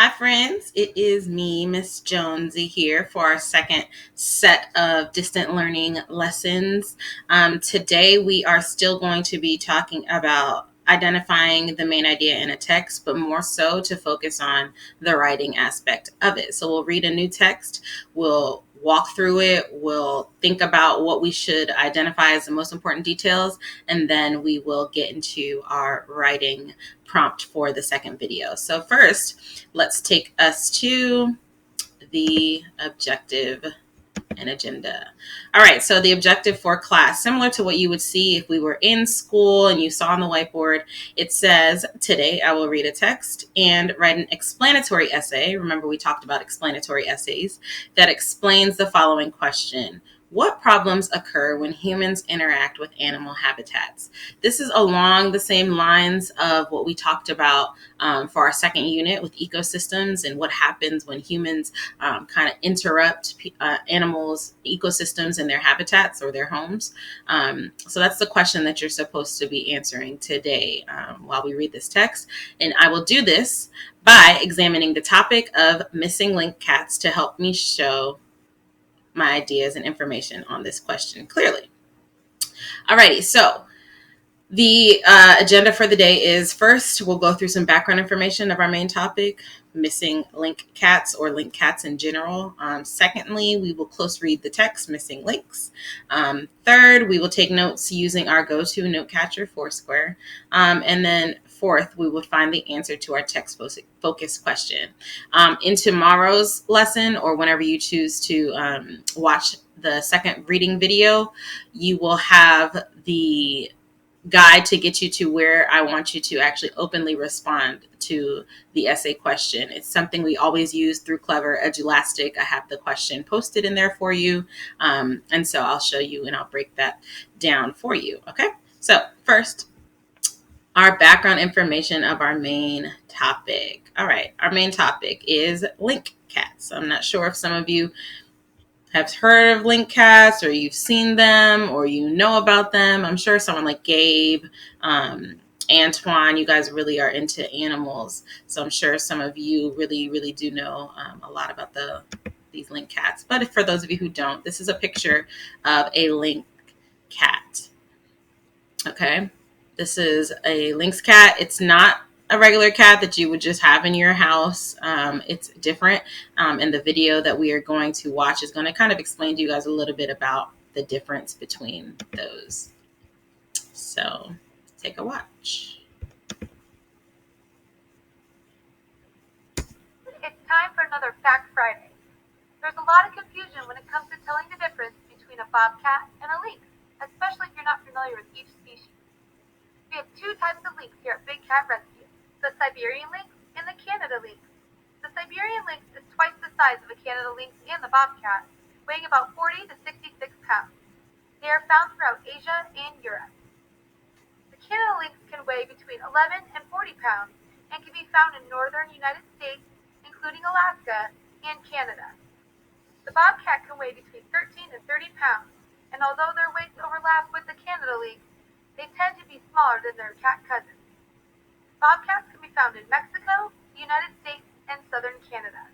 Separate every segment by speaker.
Speaker 1: Hi, friends. It is me, Miss Jonesy, here for our second set of distant learning lessons. Today, we are still going to be talking about identifying the main idea in a text, but more so to focus on the writing aspect of it. So, we'll read a new text, we'll walk through it, we'll think about what we should identify as the most important details, and then we will get into our writing prompt for the second video. So first, let's take us to the objective and agenda. All right, so the objective for class, similar to what you would see if we were in school and you saw on the whiteboard, it says, today I will read a text and write an explanatory essay. Remember, we talked about explanatory essays that explains the following question. What problems occur when humans interact with animal habitats? This is along the same lines of what we talked about for our second unit with ecosystems and what happens when humans kind of interrupt animals' ecosystems and their habitats or their homes. So that's the question that you're supposed to be answering today while we read this text. And I will do this by examining the topic of missing link cats to help me show my ideas and information on this question clearly. Alrighty, so the agenda for the day is first, we'll go through some background information of our main topic, missing link cats or link cats in general. Secondly, we will close read the text, Missing Lynx. Third, we will take notes using our go-to note catcher, Foursquare. And then fourth, we will find the answer to our text focus question. In tomorrow's lesson, or whenever you choose to watch the second reading video, you will have the guide to get you to where I want you to actually openly respond to the essay question. It's something we always use through Clever Edulastic. I have the question posted in there for you. And so I'll show you and I'll break that down for you. Okay. So first, our background information of our main topic. All right. Our main topic is link cats. I'm not sure if some of you have heard of link cats or you've seen them or you know about them. I'm sure someone like Gabe, Antoine, you guys really are into animals. So I'm sure some of you really do know a lot about these link cats. But for those of you who don't, this is a picture of a link cat. Okay. This is a lynx cat. It's not a regular cat that you would just have in your house. It's different. And the video that we are going to watch is going to kind of explain to you guys a little bit about the difference between those. So take a watch.
Speaker 2: It's time for another Fact Friday. There's a lot of confusion when it comes to telling the difference between a bobcat and a lynx, especially if you're not familiar with each species. We have two types of lynx here at Big Cat Rescue, the Siberian lynx and the Canada lynx. The Siberian lynx is twice the size of a Canada lynx and the bobcat, weighing about 40 to 66 pounds. They are found throughout Asia and Europe. The Canada lynx can weigh between 11 and 40 pounds and can be found in northern United States, including Alaska and Canada. The bobcat can weigh between 13 and 30 pounds, and although their weights overlap with the Canada lynx, they tend to be smaller than their cat cousins. Bobcats can be found in Mexico, the United States, and southern Canada.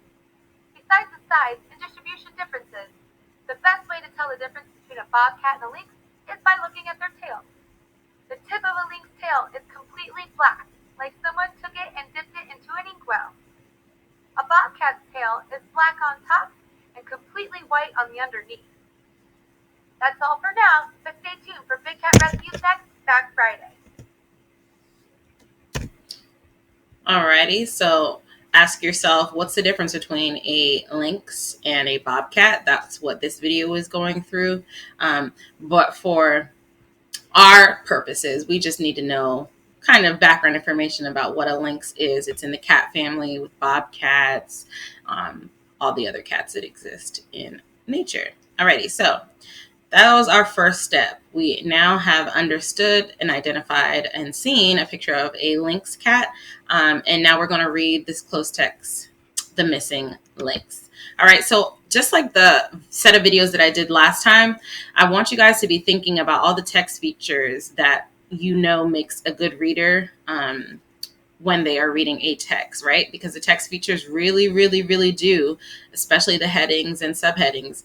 Speaker 2: Besides the size and distribution differences, the best way to tell the difference between a bobcat and a lynx is by looking at their tails. The tip of a lynx tail is completely black, like someone took it and dipped it into an inkwell. A bobcat's tail is black on top and completely white on the underneath. That's all for now, but stay tuned for Big Cat Rescue's next Fact Friday.
Speaker 1: Alrighty, so ask yourself, what's the difference between a lynx and a bobcat? That's what this video is going through. But for our purposes, we just need to know kind of background information about what a lynx is. It's in the cat family with bobcats, all the other cats that exist in nature. Alrighty, so that was our first step. We now have understood and identified and seen a picture of a lynx cat. And now we're going to read this close text, The Missing Lynx. All right, so just like the set of videos that I did last time, I want you guys to be thinking about all the text features that you know makes a good reader when they are reading a text, right? Because the text features really, really, really do, especially the headings and subheadings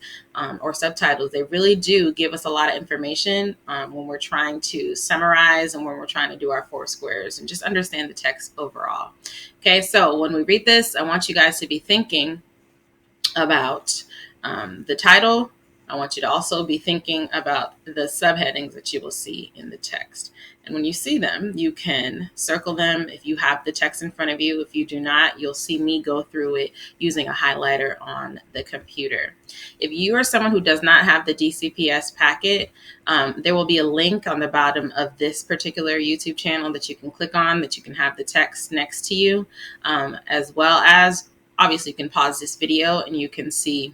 Speaker 1: or subtitles, they really do give us a lot of information when we're trying to summarize and when we're trying to do our four squares and just understand the text overall. Okay, so when we read this, I want you guys to be thinking about the title. I want you to also be thinking about the subheadings that you will see in the text. And when you see them, you can circle them if you have the text in front of you. If you do not, you'll see me go through it using a highlighter on the computer. If you are someone who does not have the DCPS packet, there will be a link on the bottom of this particular YouTube channel that you can click on, that you can have the text next to you, as well as obviously you can pause this video and you can see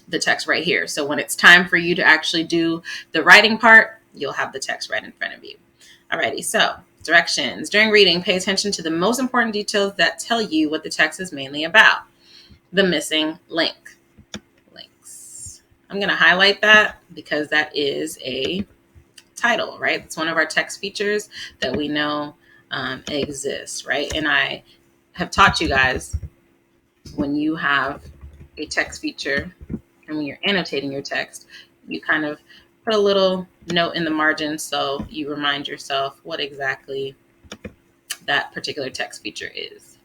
Speaker 1: the text right here. So when it's time for you to actually do the writing part, you'll have the text right in front of you. Alrighty, so directions. During reading, pay attention to the most important details that tell you what the text is mainly about. The missing link. Links. I'm going to highlight that because that is a title, right? It's one of our text features that we know exists, right? And I have taught you guys when you have a text feature and when you're annotating your text, you kind of put a little note in the margin so you remind yourself what exactly that particular text feature is.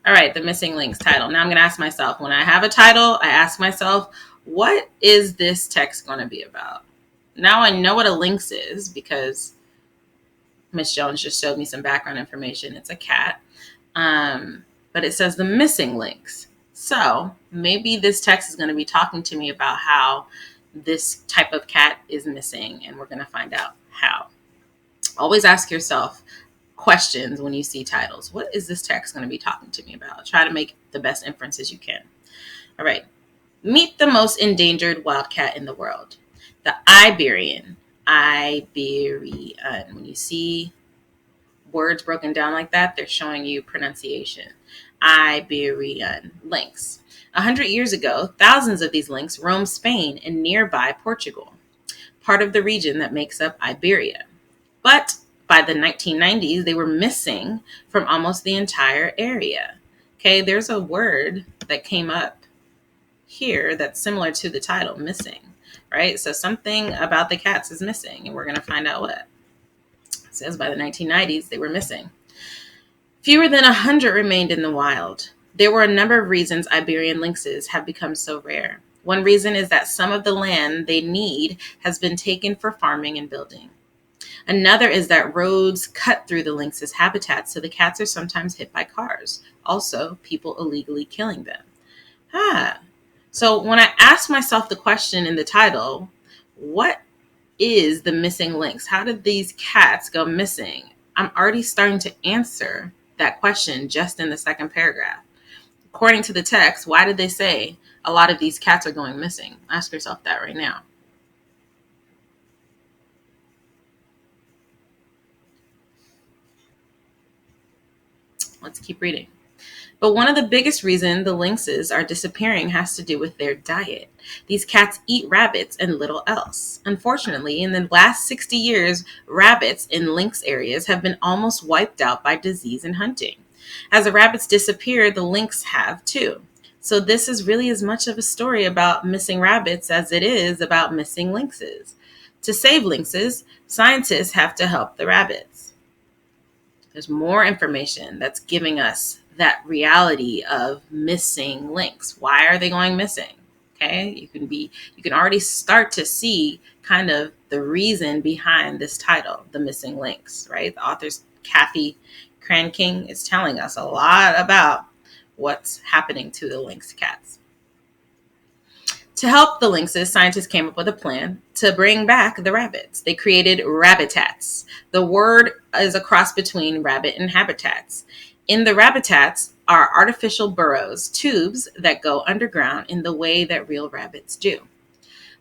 Speaker 1: All right, the missing links title. Now I'm going to ask myself, when I have a title, I ask myself, what is this text going to be about? Now I know what a lynx is because Miss Jones just showed me some background information. It's a cat. But it says the missing links. So maybe this text is going to be talking to me about how this type of cat is missing, and we're going to find out how. Always ask yourself questions when you see titles. What is this text going to be talking to me about? Try to make the best inferences you can. All right. Meet the most endangered wildcat in the world, the Iberian. Iberian. When you see words broken down like that, they're showing you pronunciation. Iberian lynx. 100 years ago, thousands of these lynx roamed Spain and nearby Portugal, part of the region that makes up Iberia. But by the 1990s, they were missing from almost the entire area. Okay, there's a word that came up here that's similar to the title, missing, right? So something about the cats is missing, and we're going to find out what. It says by the 1990s, they were missing. Fewer than 100 remained in the wild. There were a number of reasons Iberian lynxes have become so rare. One reason is that some of the land they need has been taken for farming and building. Another is that roads cut through the lynx's habitat, so the cats are sometimes hit by cars. Also, people illegally killing them. So when I ask myself the question in the title, what is the missing lynx? How did these cats go missing? I'm already starting to answer that question just in the second paragraph. According to the text, why did they say a lot of these cats are going missing? Ask yourself that right now. Let's keep reading. But one of the biggest reasons the lynxes are disappearing has to do with their diet. These cats eat rabbits and little else. Unfortunately, in the last 60 years, rabbits in lynx areas have been almost wiped out by disease and hunting. As the rabbits disappear, the lynx have too. So this is really as much of a story about missing rabbits as it is about missing lynxes. To save lynxes, scientists have to help the rabbits. There's more information that's giving us that reality of missing lynx. Why are they going missing? Okay, you can already start to see kind of the reason behind this title, The Missing Lynx, right? The author's Kathy Cranking is telling us a lot about what's happening to the lynx cats. To help the lynxes, scientists came up with a plan to bring back the rabbits. They created rabbitats. The word is a cross between rabbit and habitats. In the rabbitats are artificial burrows, tubes that go underground in the way that real rabbits do.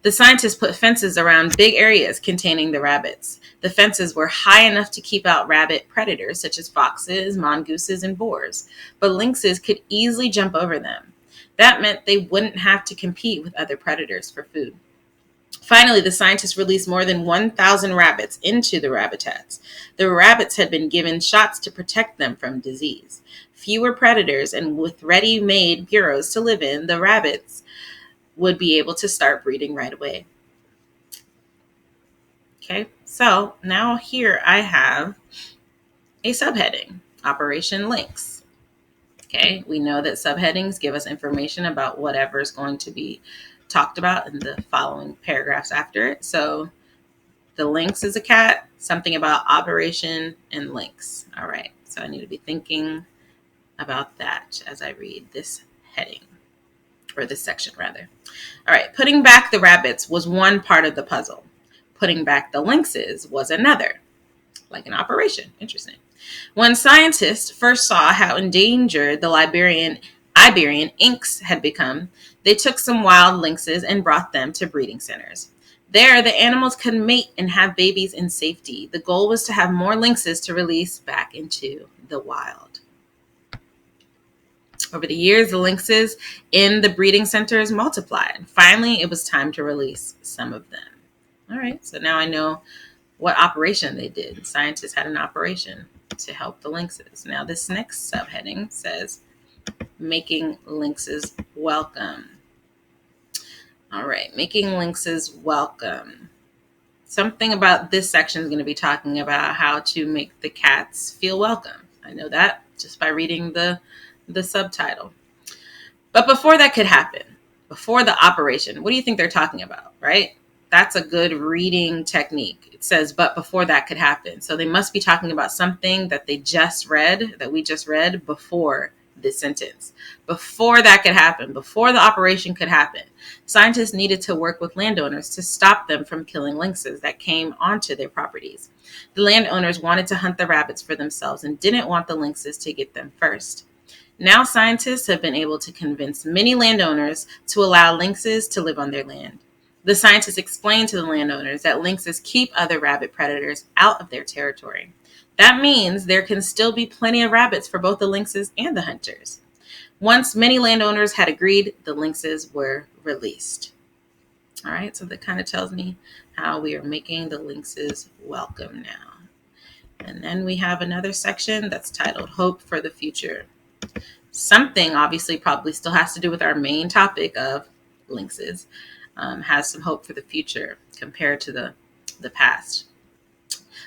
Speaker 1: The scientists put fences around big areas containing the rabbits. The fences were high enough to keep out rabbit predators such as foxes, mongooses, and boars, but lynxes could easily jump over them. That meant they wouldn't have to compete with other predators for food. Finally, the scientists released more than 1,000 rabbits into the habitats. The rabbits had been given shots to protect them from disease. Fewer predators, and with ready-made burrows to live in, the rabbits would be able to start breeding right away. Okay, so now here I have a subheading, Operation Lynx. Okay, we know that subheadings give us information about whatever is going to be talked about in the following paragraphs after it. So the lynx is a cat, something about operation and lynx. All right, so I need to be thinking about that as I read this heading, or this section rather. All right, putting back the rabbits was one part of the puzzle. Putting back the lynxes was another, like an operation. Interesting. When scientists first saw how endangered the Iberian inks had become, they took some wild lynxes and brought them to breeding centers. There, the animals could mate and have babies in safety. The goal was to have more lynxes to release back into the wild. Over the years, the lynxes in the breeding centers multiplied. Finally, it was time to release some of them. All right, so now I know what operation they did. Scientists had an operation to help the lynxes. Now, this next subheading says making lynxes welcome. All right, making lynxes welcome. Something about this section is going to be talking about how to make the cats feel welcome. I know that just by reading the subtitle. But before that could happen, before the operation, what do you think they're talking about, right? That's a good reading technique. It says, but before that could happen. So they must be talking about something that they just read, that we just read before this sentence. Before that could happen, before the operation could happen, scientists needed to work with landowners to stop them from killing lynxes that came onto their properties. The landowners wanted to hunt the rabbits for themselves and didn't want the lynxes to get them first. Now scientists have been able to convince many landowners to allow lynxes to live on their land. The scientists explained to the landowners that lynxes keep other rabbit predators out of their territory. That means there can still be plenty of rabbits for both the lynxes and the hunters. Once many landowners had agreed, the lynxes were released. All right, so that kind of tells me how we are making the lynxes welcome now. And then we have another section that's titled Hope for the Future. Something obviously probably still has to do with our main topic of lynxes, has some hope for the future compared to the past.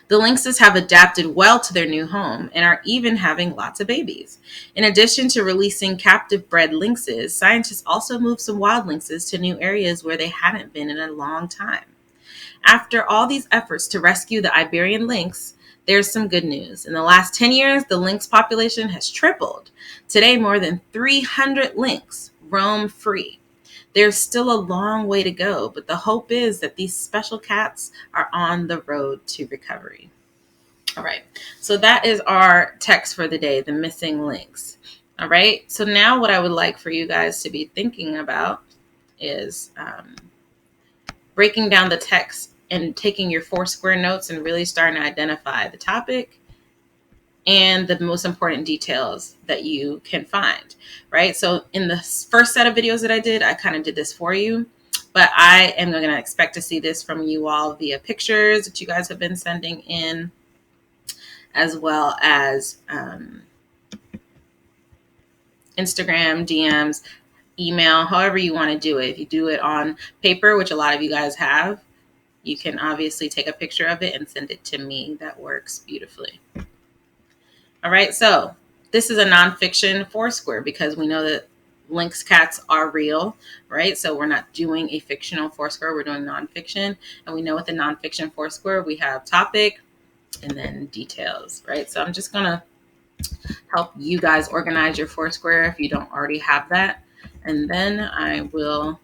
Speaker 1: The lynxes have adapted well to their new home and are even having lots of babies. In addition to releasing captive bred lynxes, scientists also moved some wild lynxes to new areas where they hadn't been in a long time. After all these efforts to rescue the Iberian lynx, there's some good news. In the last 10 years, the lynx population has tripled. Today, more than 300 lynx roam free. There's still a long way to go, but the hope is that these special cats are on the road to recovery. All right, so that is our text for the day, the missing lynx. All right, so now what I would like for you guys to be thinking about is breaking down the text and taking your 4 square notes and really starting to identify the topic and the most important details that you can find, right? So in the first set of videos that I did, I kind of did this for you, but I am going to expect to see this from you all via pictures that you guys have been sending in, as well as Instagram, DMs, email, however you want to do it. If you do it on paper, which a lot of you guys have, you can obviously take a picture of it and send it to me. That works beautifully. All right, so this is a nonfiction 4 square because we know that lynx cats are real, right? So we're not doing a fictional 4 square, we're doing nonfiction. And we know with the nonfiction 4 square, we have topic and then details, right? So I'm just gonna help you guys organize your 4 square if you don't already have that. And then I will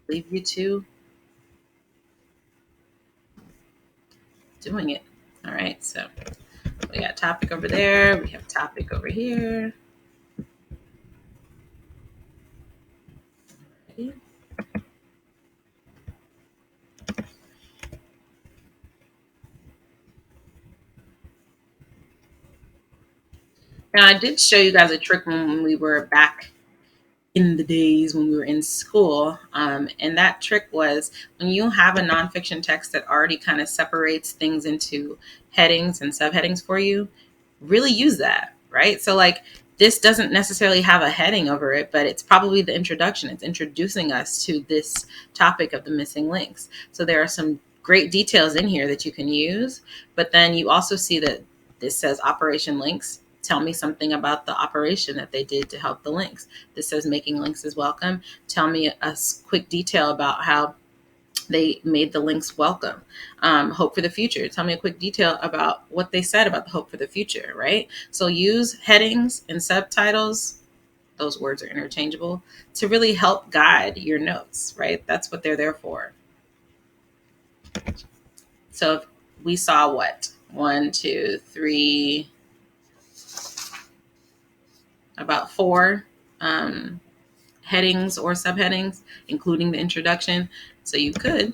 Speaker 1: leave you to doing it. All right, so we got topic over there, we have topic over here. Now I did show you guys a trick when we were back in the days when we were in school. And that trick was when you have a nonfiction text that already kind of separates things into headings and subheadings for you, really use that, right? So, like, this doesn't necessarily have a heading over it, but it's probably the introduction. It's introducing us to this topic of the missing links. So, there are some great details in here that you can use, but then you also see that this says Operation Links. Tell me something about the operation that they did to help the links. This says making links is welcome. Tell me a quick detail about how they made the links welcome. Hope for the future. Tell me a quick detail about what they said about the hope for the future, right? So use headings and subtitles. Those words are interchangeable to really help guide your notes, right? That's what they're there for. So if we saw what? 1, 2, 3, about 4 headings or subheadings, including the introduction. So you could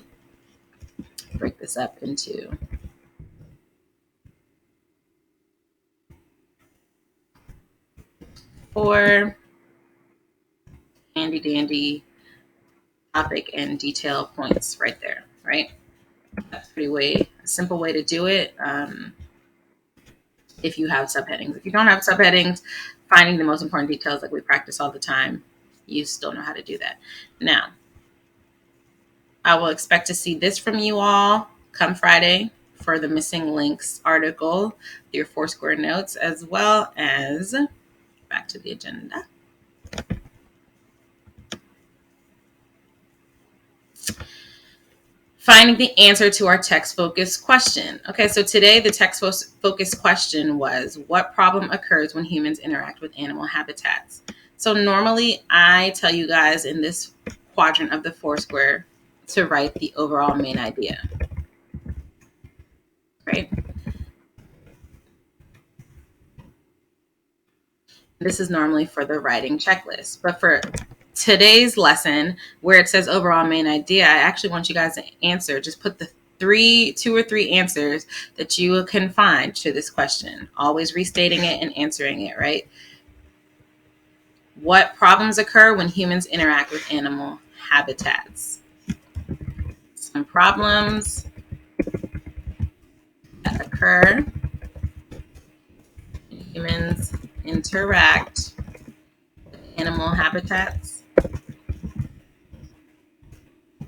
Speaker 1: break this up into 4 handy dandy topic and detail points right there, right? That's a simple way to do it. If you have subheadings, if you don't have subheadings, finding the most important details like we practice all the time, you still know how to do that. Now, I will expect to see this from you all come Friday for the Missing Links article, your Foursquare notes, as well as back to the agenda. Finding the answer to our text-focused question. Okay, so today the text-focused question was, what problem occurs when humans interact with animal habitats? So normally I tell you guys in this quadrant of the Foursquare to write the overall main idea, right? This is normally for the writing checklist, but for today's lesson where it says overall main idea, I actually want you guys to answer. Just put the 2 or 3 answers that you can find to this question, always restating it and answering it, right? What problems occur when humans interact with animal habitats? Some problems that occur when humans interact with animal habitats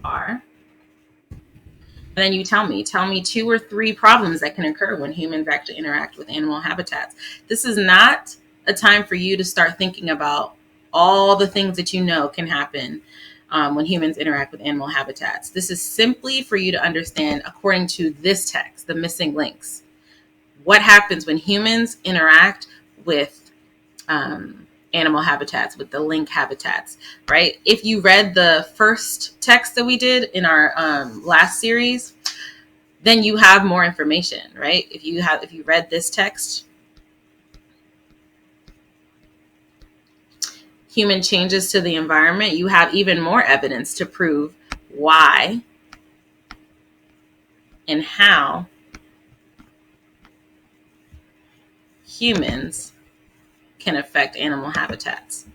Speaker 1: are, and then you tell me 2 or 3 problems that can occur when humans actually interact with animal habitats. This is not a time for you to start thinking about all the things that you know can happen when humans interact with animal habitats. This is simply for you to understand, according to this text, the missing links, what happens when humans interact with animal habitats, with the link habitats, right? If you read the first text that we did in our last series, then you have more information, right? If you read this text, human changes to the environment, you have even more evidence to prove why and how humans can affect animal habitats.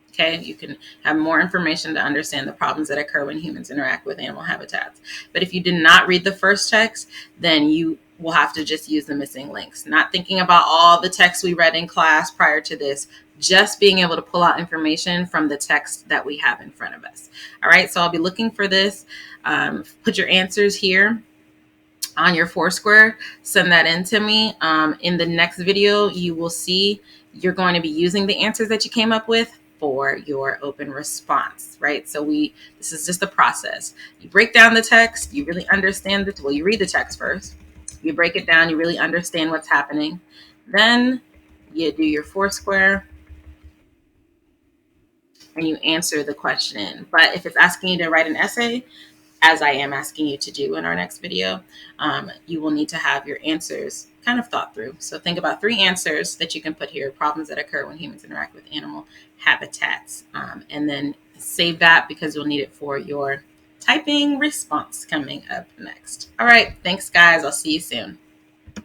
Speaker 1: Okay, you can have more information to understand the problems that occur when humans interact with animal habitats. But if you did not read the first text, then you will have to just use the missing links. Not thinking about all the text we read in class prior to this, just being able to pull out information from the text that we have in front of us. All right, so I'll be looking for this. Put your answers here on your Foursquare. Send that in to me. In the next video, you will see you're going to be using the answers that you came up with for your open response, right? So this is just a process. You break down the text, you really understand it. Well, you read the text first, you break it down, you really understand what's happening. Then you do your Foursquare and you answer the question. But if it's asking you to write an essay, as I am asking you to do in our next video, you will need to have your answers kind of thought through. So think about 3 answers that you can put here, problems that occur when humans interact with animal habitats, and then save that because you'll need it for your typing response coming up next. All right, thanks guys. I'll see you soon.